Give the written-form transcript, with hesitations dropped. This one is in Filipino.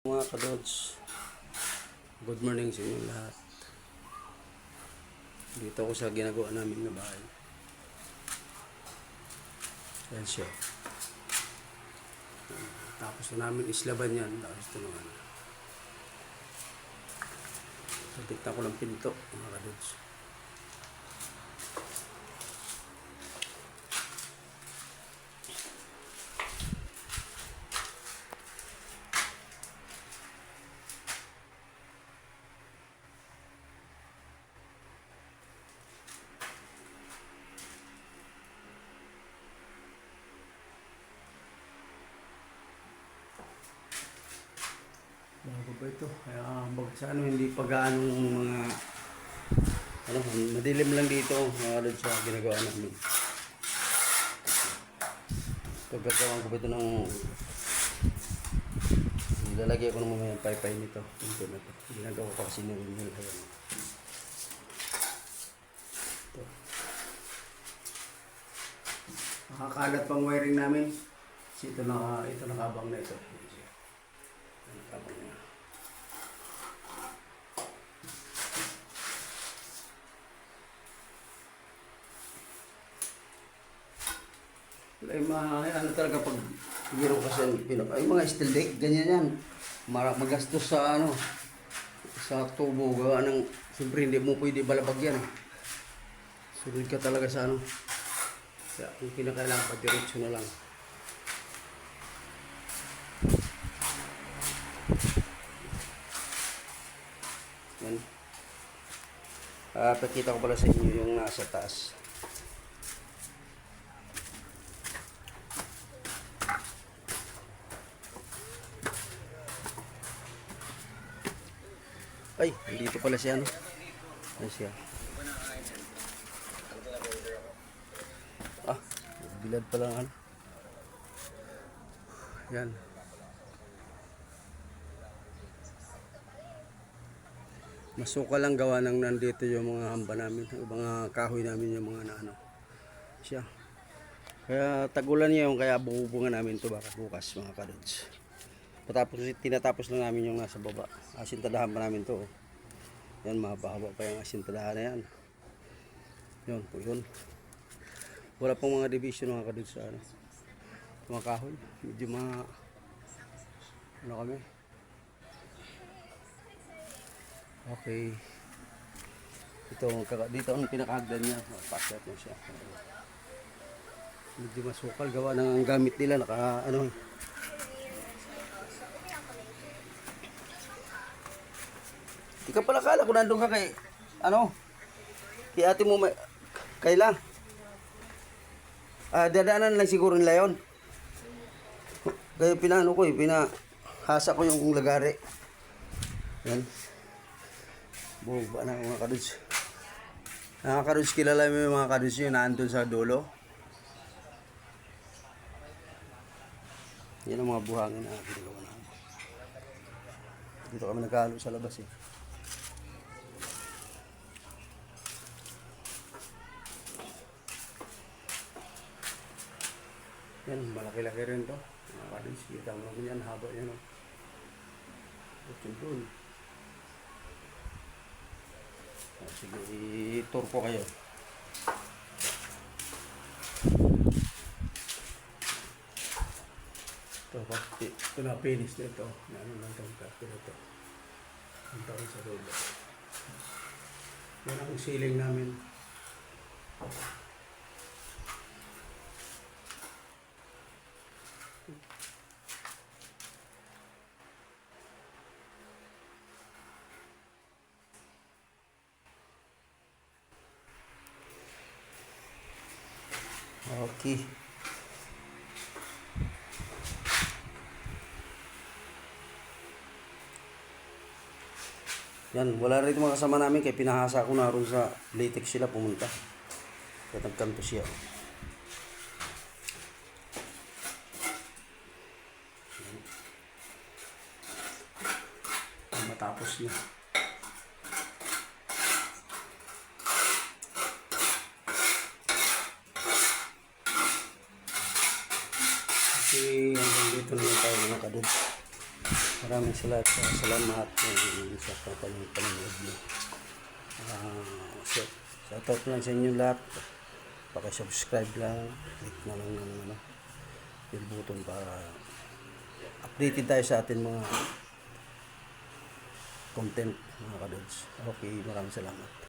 Mga kadods, good morning sa inyo lahat. Dito ako sa ginagawa namin na bahay. Yan siya. Tapos na namin islaban yan. Tapos ito naman. Satikta ko ng pinto, mga kadods. Bago ba ito? Kaya sa hindi pa gaanong mga madilim lang dito mga kadods sa ginagawa namin. Pagkagawa ko ba ito ng ilalagay ko ng mga paypay nito. Ito na ito. Ginagawa ko kasi ng email. Ito. Nakakalat pang wiring namin. Kasi ito nakabang na ito. Nakabang na. Ay ano talaga pag hero kasi ay mga steel deck ganyan yan. Magastos sa sa tubo gawa ng siyempre hindi mo pwede balabag yan. Sunod ka talaga sa kaya yung kinakailangan pa diretso na lang. Yan. Pakita ko pala sa inyo yung nasa taas. Ay, dito pala siya Ano siya? Bilad pala Yan. Masuka lang gawa ng nandito yung mga hamba namin, yung mga kahoy namin, yung mga siya. Kaya tagulan niya yung kaya bubungan namin ito baka bukas mga kadods. Tinatapos lang namin yung nasa baba. Asintadahan pa namin to. Yan, mahaba-haba pa yung asintadahan na yan. Yun po yun. Wala pong mga division mga kadods sa mga kahoy. Medyo kami. Okay. Dito ang pinakahagdan niya. Pasyat mo siya. Medyo masukal gawa ng gamit nila. Ikaw pala kala kung nandun ka kay kay ate mo kailan dadaanan lang siguro nila yun kaya pinahasa ko yung lagari yan buba na mga kadods. Mga kadods, kilala mo yung mga kadods yun naandun sa dulo. Yan ang mga buhangin na ginagawa namin. Dito kami nagkahalo sa labas Yan, malaki-laki rin to. Mga kadods, kita mo naman yan, haba yan doon. Sige, i-tour ko kayo. Ito na finish na ito. Lang itong kapit na ito. Ang taon sa dulo. Yan ang ceiling namin. Okay. Yan, wala rin mga kasama namin kaya pinahasa ko na rin sa latex sila pumunta. Kaya nagkanto siya. Matapos niya. Kasi hanggang dito naman tayo mga kadods. Maraming salamat sa panonood niyo. So, shoutout lang sa inyo lahat. Paki-subscribe lang, click na lang ng bell button para updated tayo sa ating mga content mga kadods. Okay, maraming salamat.